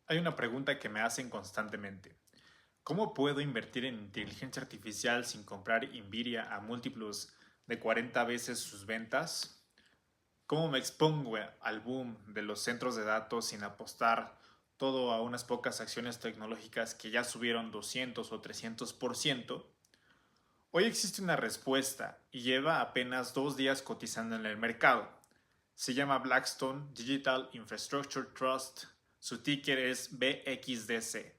Hay una pregunta que me hacen constantemente. ¿Cómo puedo invertir en inteligencia artificial sin comprar Nvidia a múltiplos de 40 veces sus ventas? ¿Cómo me expongo al boom de los centros de datos sin apostar todo a unas pocas acciones tecnológicas que ya subieron 200 o 300%? Hoy existe una respuesta y lleva apenas 2 días cotizando en el mercado. Se llama Blackstone Digital Infrastructure Trust. Su ticker es BXDC.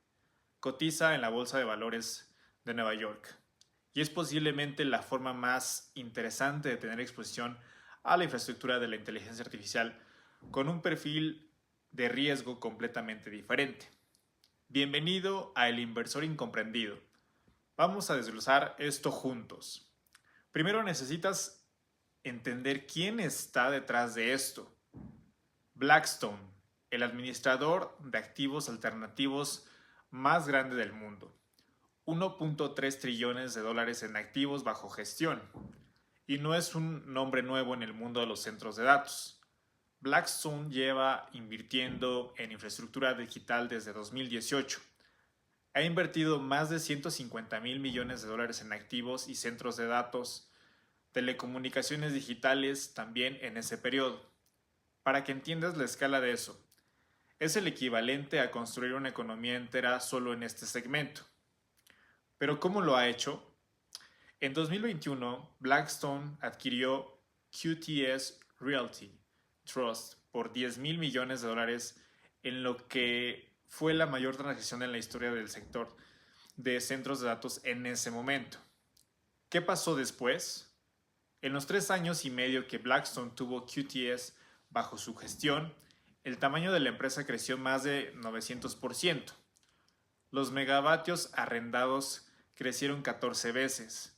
Cotiza en la Bolsa de Valores de Nueva York y es posiblemente la forma más interesante de tener exposición a la infraestructura de la inteligencia artificial con un perfil de riesgo completamente diferente. Bienvenido a El Inversor Incomprendido. Vamos a desglosar esto juntos. Primero necesitas entender quién está detrás de esto. Blackstone, el administrador de activos alternativos más grande del mundo. 1.3 trillones de dólares en activos bajo gestión. Y no es un nombre nuevo en el mundo de los centros de datos. Blackstone lleva invirtiendo en infraestructura digital desde 2018. Ha invertido más de 150 mil millones de dólares en activos y centros de datos, telecomunicaciones digitales también en ese periodo. Para que entiendas la escala de eso, es el equivalente a construir una economía entera solo en este segmento. Pero ¿cómo lo ha hecho? En 2021, Blackstone adquirió QTS Realty Trust por 10 mil millones de dólares en lo que fue la mayor transacción en la historia del sector de centros de datos en ese momento. ¿Qué pasó después? En los 3 años y medio que Blackstone tuvo QTS bajo su gestión, el tamaño de la empresa creció más de 900%. Los megavatios arrendados crecieron 14 veces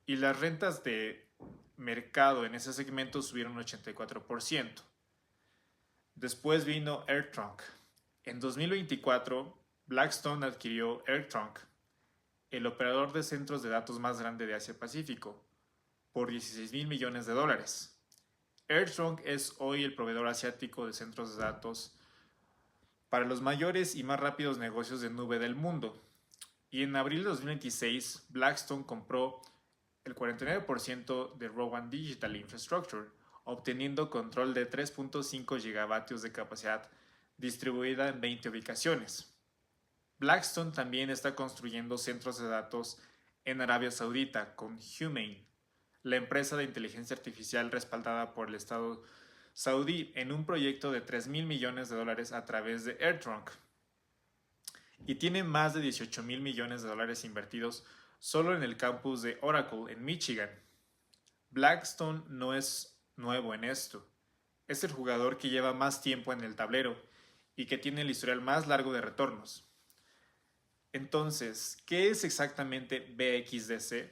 y las rentas de mercado en ese segmento subieron 84%. Después vino AirTrunk. En 2024, Blackstone adquirió AirTrunk, el operador de centros de datos más grande de Asia-Pacífico, por 16 mil millones de dólares. AirTrunk es hoy el proveedor asiático de centros de datos para los mayores y más rápidos negocios de nube del mundo. Y en abril de 2026, Blackstone compró el 49% de Rowan Digital Infrastructure, obteniendo control de 3.5 gigavatios de capacidad distribuida en 20 ubicaciones. Blackstone también está construyendo centros de datos en Arabia Saudita con Humane, la empresa de inteligencia artificial respaldada por el Estado saudí en un proyecto de 3 mil millones de dólares a través de AirTrunk. Y tiene más de 18 mil millones de dólares invertidos solo en el campus de Oracle en Michigan. Blackstone no es nuevo en esto. Es el jugador que lleva más tiempo en el tablero y que tiene el historial más largo de retornos. Entonces, ¿qué es exactamente BXDC?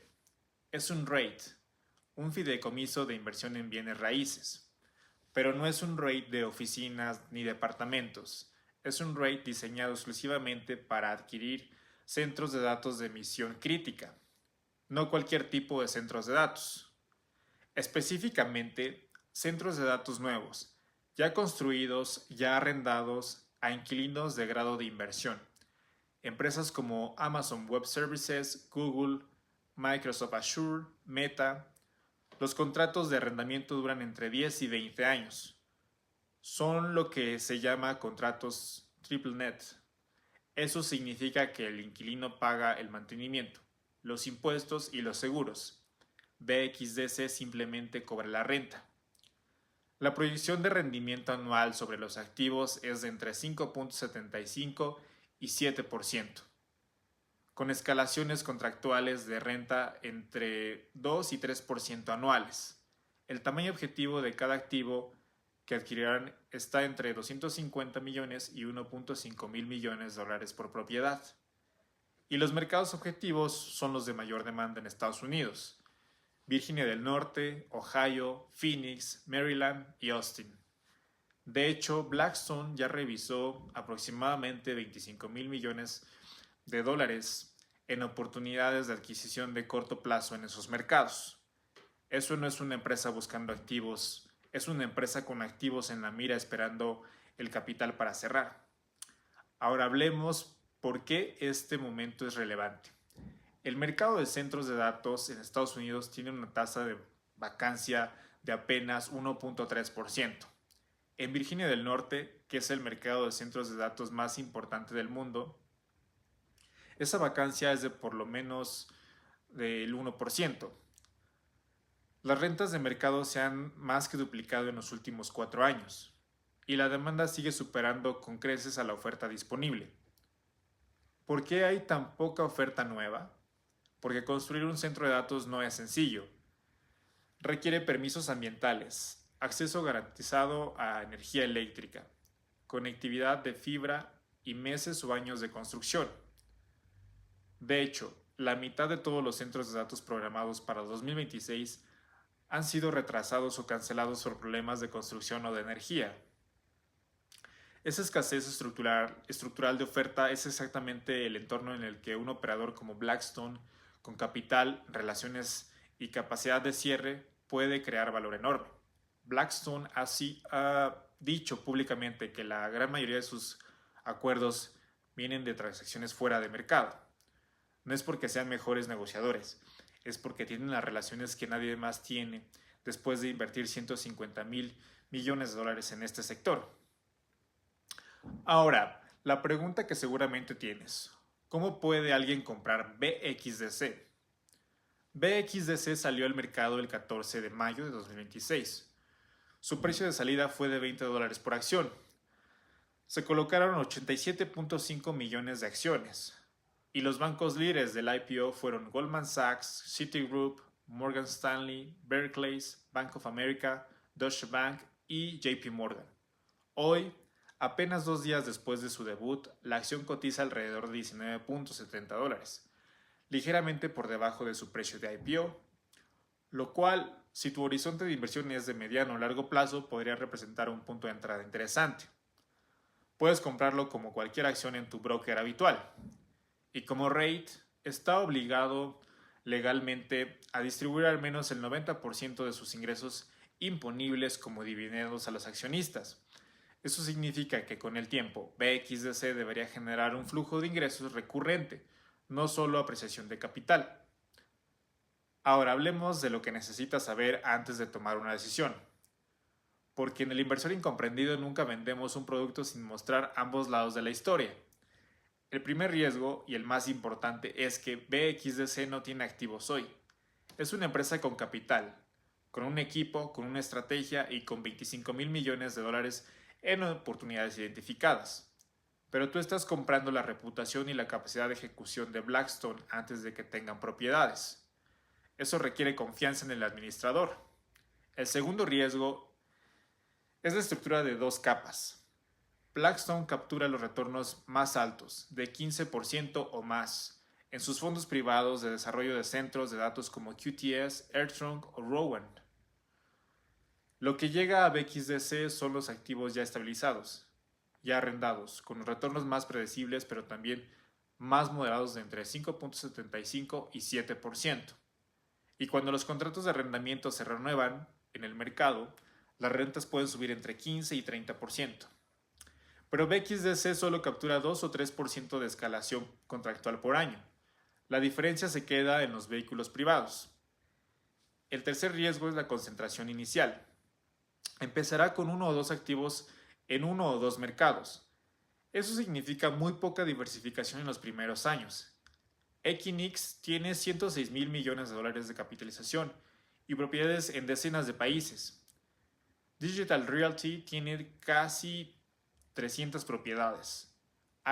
Es un REIT, un fideicomiso de inversión en bienes raíces. Pero no es un REIT de oficinas ni departamentos. Es un REIT diseñado exclusivamente para adquirir centros de datos de misión crítica, no cualquier tipo de centros de datos. Específicamente, centros de datos nuevos, ya construidos, ya arrendados a inquilinos de grado de inversión. Empresas como Amazon Web Services, Google, Microsoft Azure, Meta. Los contratos de arrendamiento duran entre 10 y 20 años. Son lo que se llama contratos triple net. Eso significa que el inquilino paga el mantenimiento, los impuestos y los seguros. BXDC simplemente cobra la renta. La proyección de rendimiento anual sobre los activos es de entre 5.75 y 7%, con escalaciones contractuales de renta entre 2 y 3% anuales. El tamaño objetivo de cada activo que adquirirán está entre 250 millones y 1.5 mil millones de dólares por propiedad. Y los mercados objetivos son los de mayor demanda en Estados Unidos: Virginia del Norte, Ohio, Phoenix, Maryland y Austin. De hecho, Blackstone ya revisó aproximadamente 25 mil millones de dólares en oportunidades de adquisición de corto plazo en esos mercados. Eso no es una empresa buscando activos, es una empresa con activos en la mira esperando el capital para cerrar. Ahora hablemos por qué este momento es relevante. El mercado de centros de datos en Estados Unidos tiene una tasa de vacancia de apenas 1.3%. En Virginia del Norte, que es el mercado de centros de datos más importante del mundo, esa vacancia es de por lo menos del 1%. Las rentas de mercado se han más que duplicado en los últimos 4 años y la demanda sigue superando con creces a la oferta disponible. ¿Por qué hay tan poca oferta nueva? Porque construir un centro de datos no es sencillo. Requiere permisos ambientales, acceso garantizado a energía eléctrica, conectividad de fibra y meses o años de construcción. De hecho, la mitad de todos los centros de datos programados para 2026 han sido retrasados o cancelados por problemas de construcción o de energía. Esa escasez estructural de oferta es exactamente el entorno en el que un operador como Blackstone, con capital, relaciones y capacidad de cierre, puede crear valor enorme. Blackstone así ha dicho públicamente que la gran mayoría de sus acuerdos vienen de transacciones fuera de mercado. No es porque sean mejores negociadores, es porque tienen las relaciones que nadie más tiene después de invertir 150,000 millones de dólares en este sector. Ahora, la pregunta que seguramente tienes, ¿cómo puede alguien comprar BXDC? BXDC salió al mercado el 14 de mayo de 2026. Su precio de salida fue de $20 por acción. Se colocaron 87.5 millones de acciones. Y los bancos líderes del IPO fueron Goldman Sachs, Citigroup, Morgan Stanley, Barclays, Bank of America, Deutsche Bank y JP Morgan. Hoy, apenas 2 días después de su debut, la acción cotiza alrededor de $19.70, ligeramente por debajo de su precio de IPO, lo cual, si tu horizonte de inversión es de mediano o largo plazo, podría representar un punto de entrada interesante. Puedes comprarlo como cualquier acción en tu broker habitual. Y como REIT, está obligado legalmente a distribuir al menos el 90% de sus ingresos imponibles como dividendos a los accionistas. Eso significa que con el tiempo, BXDC debería generar un flujo de ingresos recurrente, no solo apreciación de capital. Ahora hablemos de lo que necesitas saber antes de tomar una decisión. Porque en el inversor incomprendido nunca vendemos un producto sin mostrar ambos lados de la historia. El primer riesgo, y el más importante, es que BXDC no tiene activos hoy. Es una empresa con capital, con un equipo, con una estrategia y con 25,000 millones de dólares en oportunidades identificadas. Pero tú estás comprando la reputación y la capacidad de ejecución de Blackstone antes de que tengan propiedades. Eso requiere confianza en el administrador. El segundo riesgo es la estructura de 2 capas. Blackstone captura los retornos más altos, de 15% o más, en sus fondos privados de desarrollo de centros de datos como QTS, AirTrunk o Rowan. Lo que llega a BXDC son los activos ya estabilizados, ya arrendados, con los retornos más predecibles pero también más moderados de entre 5.75 y 7%. Y cuando los contratos de arrendamiento se renuevan en el mercado, las rentas pueden subir entre 15 y 30%. Pero BXDC solo captura 2 o 3% de escalación contractual por año. La diferencia se queda en los vehículos privados. El tercer riesgo es la concentración inicial. Empezará con 1 o 2 activos en 1 o 2 mercados. Eso significa muy poca diversificación en los primeros años. Equinix tiene 106,000 millones de dólares de capitalización y propiedades en decenas de países. Digital Realty tiene casi 300 propiedades.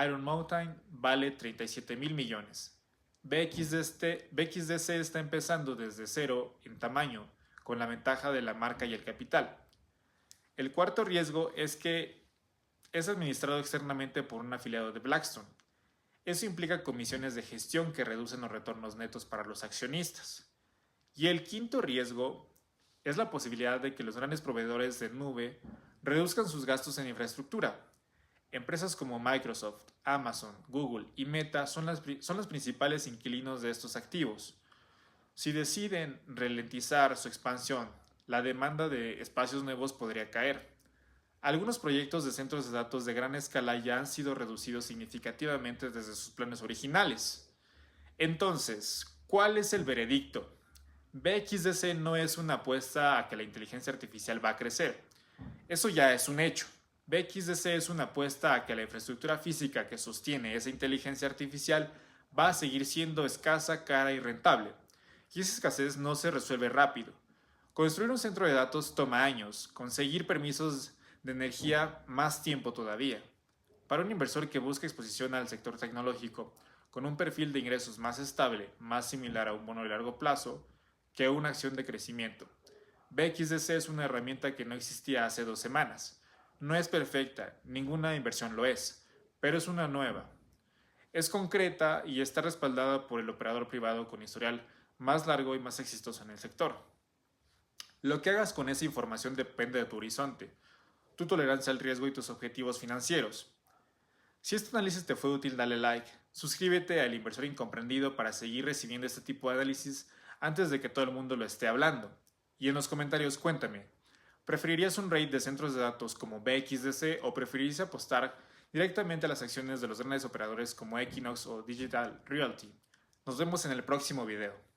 Iron Mountain vale 37,000 millones. BXDC está empezando desde cero en tamaño, con la ventaja de la marca y el capital. El cuarto riesgo es que es administrado externamente por un afiliado de Blackstone. Eso implica comisiones de gestión que reducen los retornos netos para los accionistas. Y el quinto riesgo es la posibilidad de que los grandes proveedores de nube reduzcan sus gastos en infraestructura. Empresas como Microsoft, Amazon, Google y Meta son los principales inquilinos de estos activos. Si deciden ralentizar su expansión, la demanda de espacios nuevos podría caer. Algunos proyectos de centros de datos de gran escala ya han sido reducidos significativamente desde sus planes originales. Entonces, ¿cuál es el veredicto? BXDC no es una apuesta a que la inteligencia artificial va a crecer. Eso ya es un hecho. BXDC es una apuesta a que la infraestructura física que sostiene esa inteligencia artificial va a seguir siendo escasa, cara y rentable. Y esa escasez no se resuelve rápido. Construir un centro de datos toma años, conseguir permisos de energía más tiempo todavía. Para un inversor que busca exposición al sector tecnológico, con un perfil de ingresos más estable, más similar a un bono de largo plazo, que una acción de crecimiento. BXDC es una herramienta que no existía hace 2 semanas. No es perfecta, ninguna inversión lo es, pero es una nueva. Es concreta y está respaldada por el operador privado con historial más largo y más exitoso en el sector. Lo que hagas con esa información depende de tu horizonte, tu tolerancia al riesgo y tus objetivos financieros. Si este análisis te fue útil, dale like, suscríbete al Inversor Incomprendido para seguir recibiendo este tipo de análisis antes de que todo el mundo lo esté hablando. Y en los comentarios cuéntame, ¿preferirías un rate de centros de datos como BXDC o preferirías apostar directamente a las acciones de los grandes operadores como Equinox o Digital Realty? Nos vemos en el próximo video.